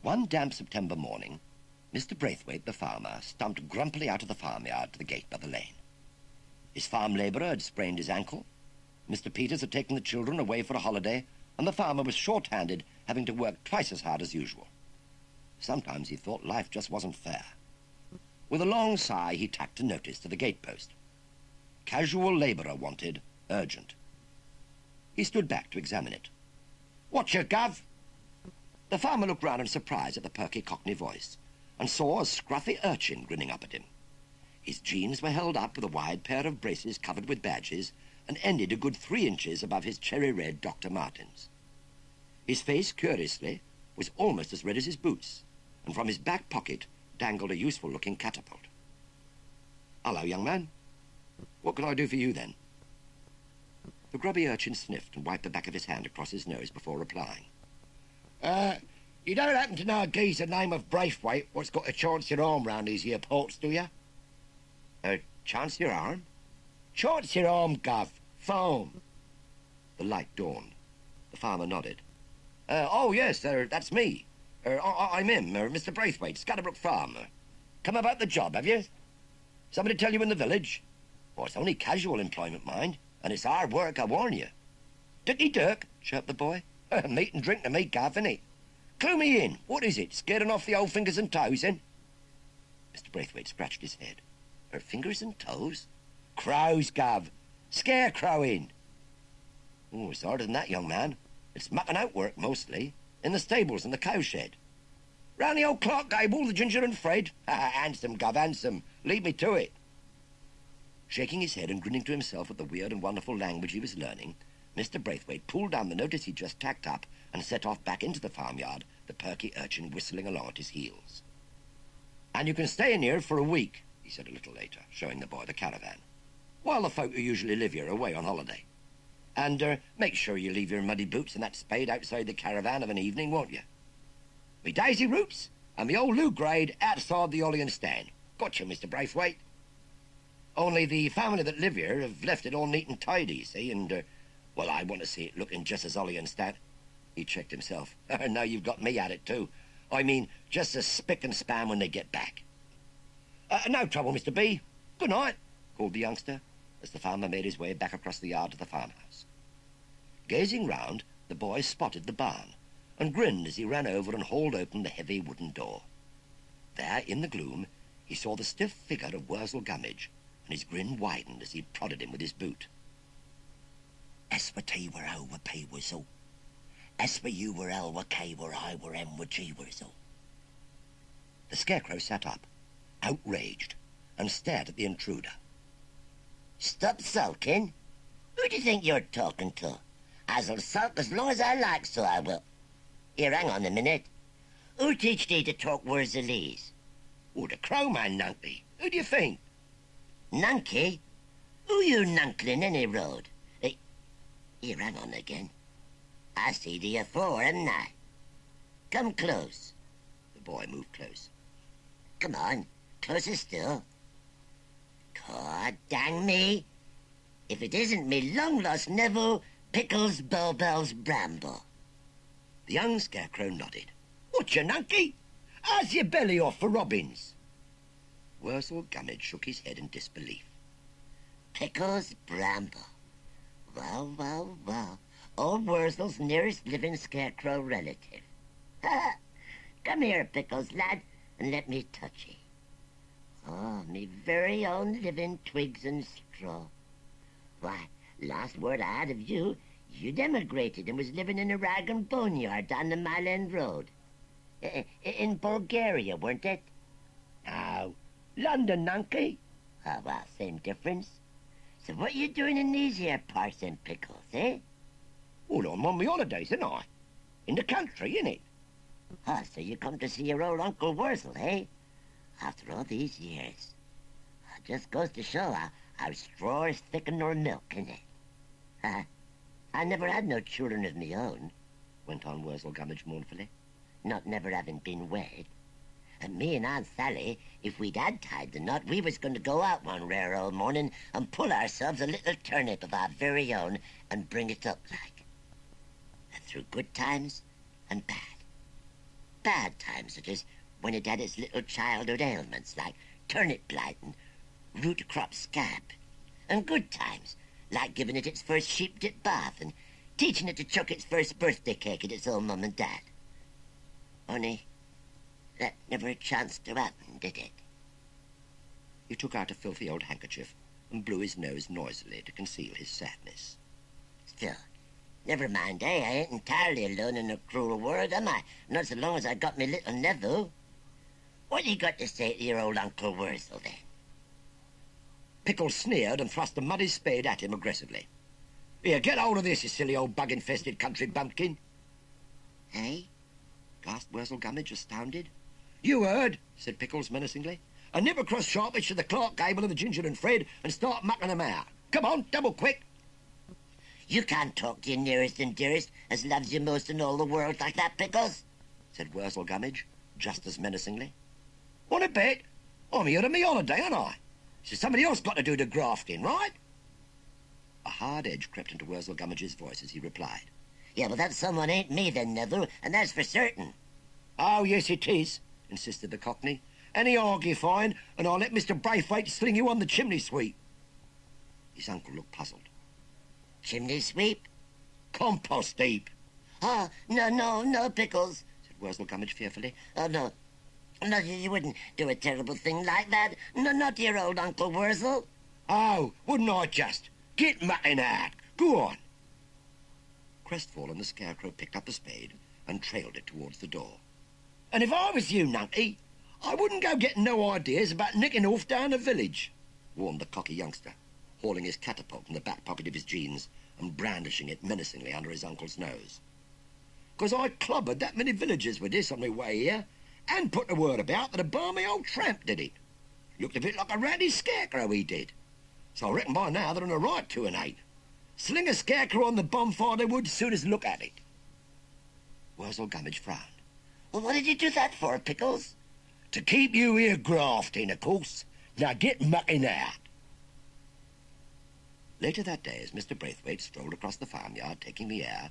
One damp September morning, Mr. Braithwaite, the farmer, stumped grumpily out of the farmyard to the gate by the lane. His farm labourer had sprained his ankle, Mr. Peters had taken the children away for a holiday, and the farmer was short-handed, having to work twice as hard as usual. Sometimes he thought life just wasn't fair. With a long sigh, he tacked a notice to the gatepost. Casual labourer wanted, urgent. He stood back to examine it. "What's your gov?" The farmer looked round in surprise at the perky Cockney voice, and saw a scruffy urchin grinning up at him. His jeans were held up with a wide pair of braces covered with badges, and ended a good 3 inches above his cherry-red Dr. Martens. His face, curiously, was almost as red as his boots, and from his back pocket dangled a useful-looking catapult. "Hello, young man. What can I do for you, then?" The grubby urchin sniffed and wiped the back of his hand across his nose before replying. You don't happen to know a geezer name of Braithwaite what's got a chance your arm round these here ports, do you?" Chance your arm?" "Chance your arm, Gov. Foam." The light dawned. The farmer nodded. Oh, yes, that's me. I'm him, Mr. Braithwaite, Scatterbrook Farm. Come about the job, have you? Somebody tell you in the village? Oh, it's only casual employment, mind, and it's hard work, I warn you." "Dicky Dirk," chirped the boy. "Meat and drink to me, Gav, innit? Clue me in. What is it, scaring off the old fingers and toes, then?" Mr. Braithwaite scratched his head. "Her fingers and toes?" "Crows, Gav. Scarecrowing." "Oh, it's harder than that, young man. It's mucking out work, mostly. In the stables and the cowshed. Round the old Clark Gable, the Ginger and Fred. Handsome, Gov, handsome. Lead me to it." Shaking his head and grinning to himself at the weird and wonderful language he was learning, Mr. Braithwaite pulled down the notice he'd just tacked up and set off back into the farmyard, the perky urchin whistling along at his heels. "And you can stay in here for a week," he said a little later, showing the boy the caravan, "while the folk who usually live here are away on holiday. And make sure you leave your muddy boots and that spade outside the caravan of an evening, won't you? Me daisy roots and me old loo grade outside the Olean stand. Gotcha, Mr. Braithwaite. Only the family that live here have left it all neat and tidy, see, and, well, I want to see it looking just as Olean stand." He checked himself. "Now you've got me at it, too. I mean, just as spick and span when they get back." No trouble, Mr. B. Good night," called the youngster, as the farmer made his way back across the yard to the farmhouse. Gazing round, the boy spotted the barn, and grinned as he ran over and hauled open the heavy wooden door. There, in the gloom, he saw the stiff figure of Wurzel Gummidge, and his grin widened as he prodded him with his boot. "S for T were O were P whistle. S for U were L were K were I were M were G whistle." The Scarecrow sat up, outraged, and stared at the intruder. "Stop sulking. Who do you think you're talking to? I'll sulk as long as I like, so I will. Here, hang on a minute. Who teach thee to talk Wurzelese?" "Oh, the Crowman, Nunky. Who do you think?" "Nunky? Who you nunkling any road? Here, hang on again. I see thee afore, hadn't I? Come close." The boy moved close. "Come on, closer still. God dang me, if it isn't me long-lost Neville, Pickles Bowbells Bramble." The young Scarecrow nodded. "What's your nunky? How's your belly off for robins?" Wurzel Gummidge shook his head in disbelief. "Pickles Bramble. Well, well, well. Old Wurzel's nearest living Scarecrow relative. Come here, Pickles, lad, and let me touch ye. Oh, me very own living twigs and straw. Why, last word I had of you, you'd emigrated and was living in a rag and boneyard down the Mile End Road. In Bulgaria, weren't it?" "No, London, Nunky." "Oh, well, same difference. So what you doing in these here parts then, Pickles, eh?" "Well, I'm on my holidays, ain't I? In the country, innit?" "Oh, so you come to see your old Uncle Wurzel, eh? After all these years. Just goes to show how straw is thicker nor milk, innit? I never had no children of me own," went on Wurzel Gummidge mournfully, "not never having been wed. And me and Aunt Sally, if we'd had tied the knot, we was going to go out one rare old morning and pull ourselves a little turnip of our very own and bring it up like. And through good times and bad. Bad times, it is, when it had its little childhood ailments like turnip blight and root crop scab. And good times, like giving it its first sheep-dip bath and teaching it to chuck its first birthday cake at its own mum and dad. Only, that never chanced to happen, did it? He took out a filthy old handkerchief and blew his nose noisily to conceal his sadness. Still, never mind, eh? I ain't entirely alone in a cruel world, am I? Not so long as I got me little Neville. What you got to say to your old Uncle Wurzel, then? Pickles sneered and thrust a muddy spade at him aggressively. Here, get hold of this, you silly old bug-infested country bumpkin. Eh? Gasped Wurzel Gummidge, astounded. You heard, said Pickles menacingly. And nip across Sharpish to the Clark Gable of the Ginger and Fred and start mucking them out. Come on, double quick. You can't talk to your nearest and dearest as loves you most in all the world like that, Pickles, said Wurzel Gummidge, just as menacingly. Want a bet? I'm here on me holiday, aren't I? So somebody else got to do the grafting, right? A hard edge crept into Wurzel Gummidge's voice as he replied. Yeah, well, that someone ain't me then, Neville, and that's for certain. Oh, yes, it is, insisted the Cockney. Any argy fine, and I'll let Mr. Braithwaite sling you on the chimney sweep. His uncle looked puzzled. Chimney sweep? Compost heap. Oh, no, Pickles, said Wurzel Gummidge fearfully. Oh, no. No, you wouldn't do a terrible thing like that. No, not to your old Uncle Wurzel. Oh, wouldn't I just? Get mucking out. Go on. Crestfallen, the Scarecrow picked up the spade and trailed it towards the door. And if I was you, Nunky, I wouldn't go getting no ideas about nicking off down the village, warned the cocky youngster, hauling his catapult from the back pocket of his jeans and brandishing it menacingly under his uncle's nose. 'Cause I clobbered that many villagers with this on my way here, and put the word about that a balmy old tramp did it. Looked a bit like a ratty scarecrow, he did. So I reckon by now they're on a right 2 and 8. Sling a scarecrow on the bonfire they would as soon as look at it. Wurzel Gummidge frowned. Well, what did you do that for, Pickles? To keep you here grafting, of course. Now get mucking out. Later that day, as Mr. Braithwaite strolled across the farmyard, taking the air,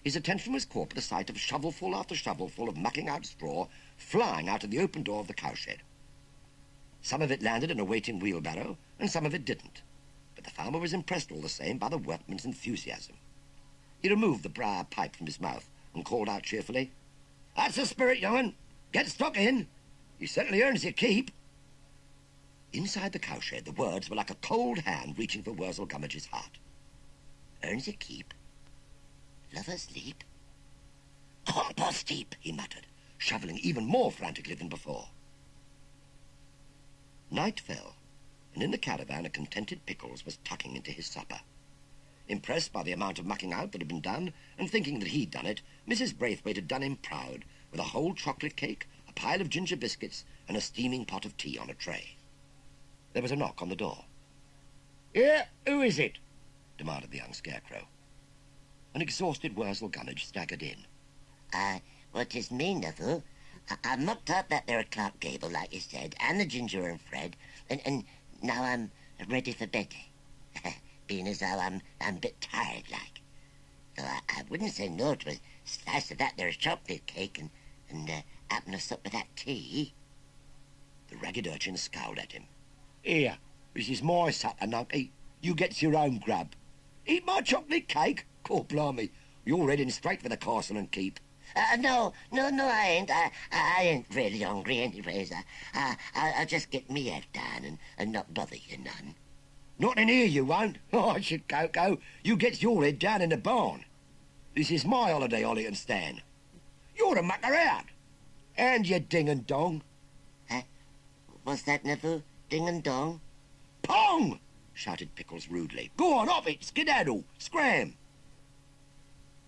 his attention was caught by the sight of shovelful after shovelful of mucking out straw flying out of the open door of the cowshed. Some of it landed in a waiting wheelbarrow, and some of it didn't. But the farmer was impressed all the same by the workman's enthusiasm. He removed the briar pipe from his mouth and called out cheerfully, "That's the spirit, young'un. Get stuck in. You certainly earns your keep." Inside the cowshed, the words were like a cold hand reaching for Wurzel Gummidge's heart. Earns your keep? Lover's leap? Compost heap, he muttered, shoveling even more frantically than before. Night fell, and in the caravan a contented Pickles was tucking into his supper. Impressed by the amount of mucking out that had been done, and thinking that he'd done it, Mrs. Braithwaite had done him proud, with a whole chocolate cake, a pile of ginger biscuits, and a steaming pot of tea on a tray. There was a knock on the door. "Here, who is it?" demanded the young Scarecrow. An exhausted Wurzel Gummidge staggered in. Well, 'tis me, Neville. I mucked out that there Clark Gable, like you said, and the Ginger and Fred, and now I'm ready for bed. Being as how I'm a bit tired, like. So I wouldn't say no to a slice of that there chocolate cake and happen to sup with that tea. The ragged urchin scowled at him. "Here, this is my supper, Nunky. You gets your own grub. Eat my chocolate cake? Cor blimey, you're heading straight for the castle and keep." No, I ain't. I ain't really hungry anyways. I'll just get me head down and not bother you none. "Not in here, you won't. Oh, I should go. You gets your head down in the barn. This is my holiday, Ollie and Stan. You're to muck her out. And your ding and dong." What's that, Neville? Ding and dong? "Pong!" shouted Pickles rudely. "Go on, off it, skedaddle, scram."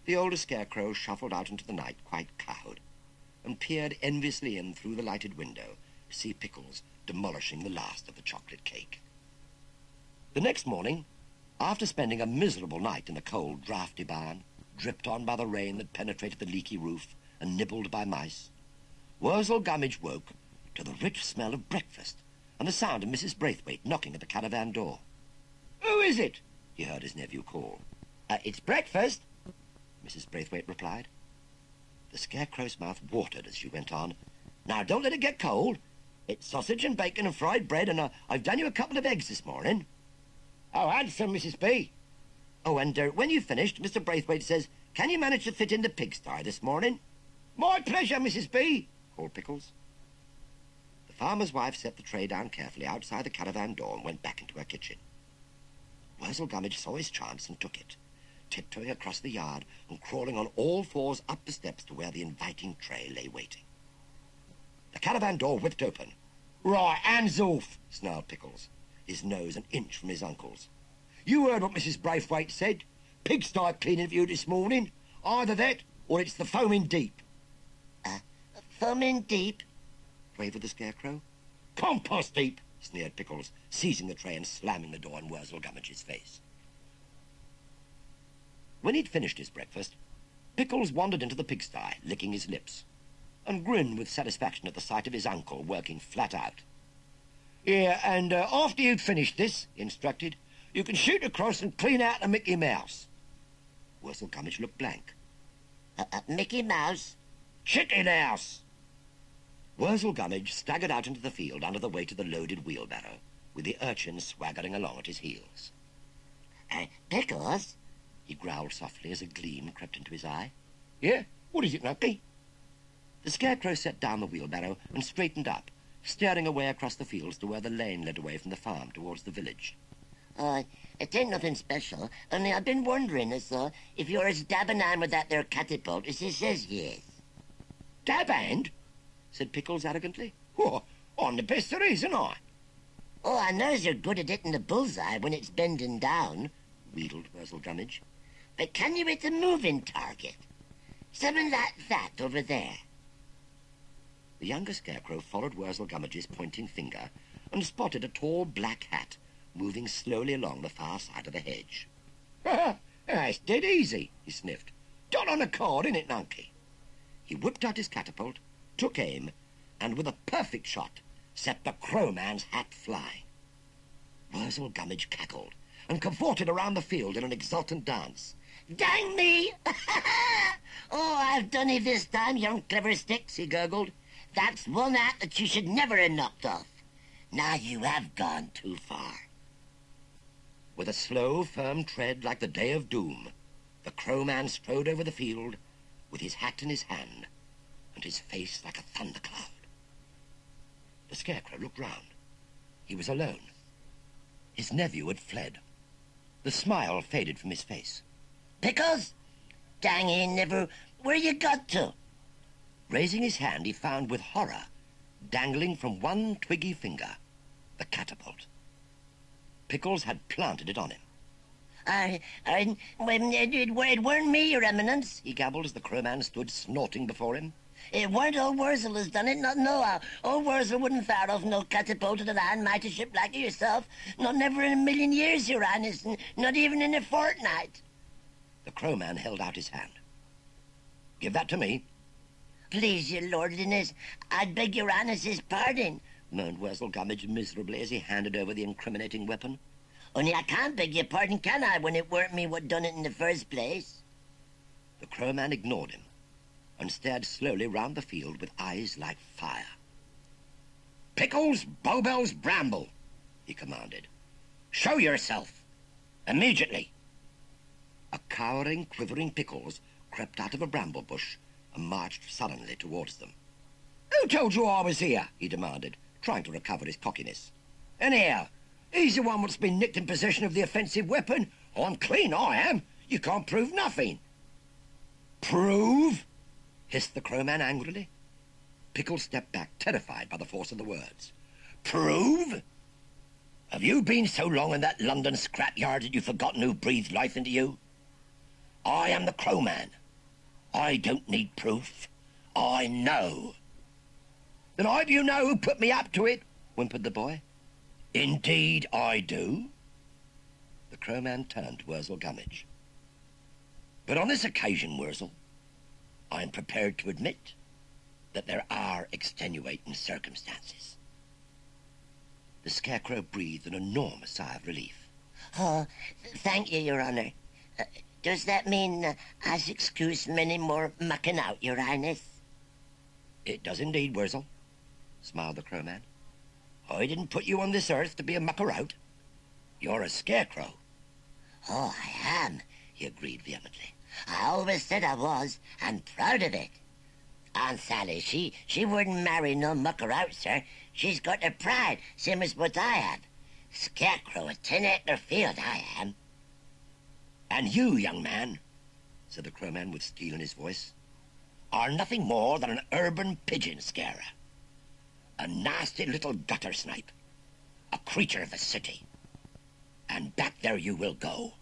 The older Scarecrow shuffled out into the night quite cowed, and peered enviously in through the lighted window to see Pickles demolishing the last of the chocolate cake. The next morning, after spending a miserable night in the cold, draughty barn, dripped on by the rain that penetrated the leaky roof and nibbled by mice, Wurzel Gummidge woke to the rich smell of breakfast and the sound of Mrs. Braithwaite knocking at the caravan door. "Who is it?" he heard his nephew call. "It's breakfast," Mrs. Braithwaite replied. The Scarecrow's mouth watered as she went on. Now, don't let it get cold. It's sausage and bacon and fried bread, and I've done you a couple of eggs this morning. Oh, handsome, Mrs. B. Oh, and when you've finished, Mr. Braithwaite says, can you manage to fit in the pigsty this morning? My pleasure, Mrs. B, called Pickles. The farmer's wife set the tray down carefully outside the caravan door and went back into her kitchen. Wurzel Gummidge saw his chance and took it, tiptoeing across the yard and crawling on all fours up the steps to where the inviting tray lay waiting. The caravan door whipped open. Right, hands off, snarled Pickles, his nose an inch from his uncle's. You heard what Mrs. Braithwaite said. Pigsty cleaning for you this morning. Either that, or it's the foaming deep. Foaming deep? Quavered the Scarecrow. Compost deep, sneered Pickles, seizing the tray and slamming the door in Wurzel Gummidge's face. When he'd finished his breakfast, Pickles wandered into the pigsty, licking his lips, and grinned with satisfaction at the sight of his uncle working flat out. Yeah, and after you'd finished this, he instructed, you can shoot across and clean out the Mickey Mouse. Wurzel Gummidge looked blank. Mickey Mouse? Chicken house! Wurzel Gummidge staggered out into the field under the weight of the loaded wheelbarrow, with the urchin swaggering along at his heels. Pickles? He growled softly as a gleam crept into his eye. Yeah? What is it, Nucky? The Scarecrow set down the wheelbarrow and straightened up, staring away across the fields to where the lane led away from the farm towards the village. It ain't nothing special, only I've been wondering as though if you're as dab-a-hand with that there catapult as he says he is. Dab-hand? Said Pickles arrogantly. Oh, I'm the best there is, ain't I? Oh, I knows you're good at hitting the bullseye when it's bending down, wheedled Wurzel Gummidge. But can you hit a moving target? Something like that over there. The younger Scarecrow followed Wurzel Gummidge's pointing finger and spotted a tall black hat moving slowly along the far side of the hedge. It's dead easy, he sniffed. Dot on a card, innit, Nunky? He whipped out his catapult, took aim, and with a perfect shot, set the Crowman's hat flying. Wurzel Gummidge cackled and cavorted around the field in an exultant dance. Dang me! Oh, I've done it this time, young clever sticks, he gurgled. That's one hat that you should never have knocked off. Now you have gone too far. With a slow, firm tread like the day of doom, the Crowman strode over the field with his hat in his hand and his face like a thundercloud. The Scarecrow looked round. He was alone. His nephew had fled. The smile faded from his face. Pickles? Dang, he never... Where you got to? Raising his hand, he found with horror, dangling from one twiggy finger, the catapult. Pickles had planted it on him. It weren't me, Your Eminence, he gabbled as the Crowman stood snorting before him. It weren't old Wurzel has done it, not no. Old Wurzel wouldn't fire off no catapult at a hand-mighty ship like yourself. Not never in a million years, Your Highness, not even in a fortnight. The Crowman held out his hand. Give that to me. Please, your lordliness, I'd beg your Highness's pardon, moaned Wurzel Gummidge miserably as he handed over the incriminating weapon. Only I can't beg your pardon, can I, when it weren't me what done it in the first place? The Crowman ignored him and stared slowly round the field with eyes like fire. Pickles, Bowbells, Bramble, he commanded. Show yourself. Immediately. A cowering, quivering Pickles crept out of a bramble bush and marched sullenly towards them. Who told you I was here? He demanded, trying to recover his cockiness. Anyhow, he's the one what's been nicked in possession of the offensive weapon. I'm clean, I am. You can't prove nothing. Prove? Hissed the Crowman angrily. Pickles stepped back, terrified by the force of the words. Prove? Have you been so long in that London scrapyard that you've forgotten who breathed life into you? I am the Crowman. I don't need proof. I know. Then I hope you know who put me up to it, whimpered the boy. Indeed I do. The Crowman turned to Wurzel Gummidge. But on this occasion, Wurzel, I am prepared to admit that there are extenuating circumstances. The Scarecrow breathed an enormous sigh of relief. Oh, thank you, Your Honor. Does that mean as excuse many more mucking out, your highness? It does indeed, Wurzel, smiled the Crowman. I didn't put you on this earth to be a mucker-out. You're a scarecrow. Oh, I am, he agreed vehemently. I always said I was, and proud of it. Aunt Sally, she wouldn't marry no mucker-out, sir. She's got her pride, same as what I have. Scarecrow, a 10-acre field I am. And you, young man, said the Crowman with steel in his voice, are nothing more than an urban pigeon scarer. A nasty little gutter snipe. A creature of the city. And back there you will go.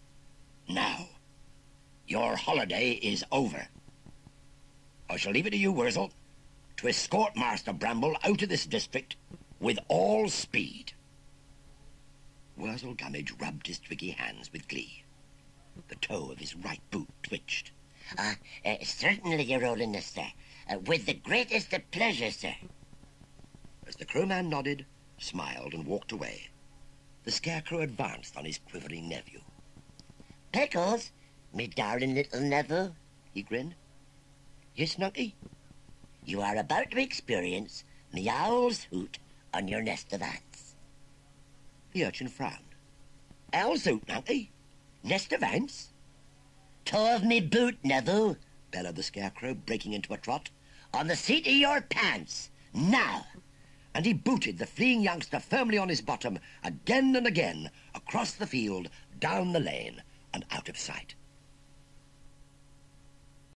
Now. Your holiday is over. I shall leave it to you, Wurzel, to escort Master Bramble out of this district with all speed. Wurzel Gummidge rubbed his twiggy hands with glee. The toe of his right boot twitched. Certainly, Your Holiness, sir. With the greatest of pleasure, sir. As the Crowman nodded, smiled, and walked away, the Scarecrow advanced on his quivering nephew. Pickles, me darling little nephew, He grinned. Yes, Nunky? you are about to experience the owl's hoot on your nest of ants. The urchin frowned. Owl's hoot, Nunky? Nest of ants? Toe of me boot, nephew, Bellowed the Scarecrow, breaking into a trot. on the seat of your pants, now. And he booted the fleeing youngster firmly on his bottom, again and again, across the field, down the lane, and out of sight.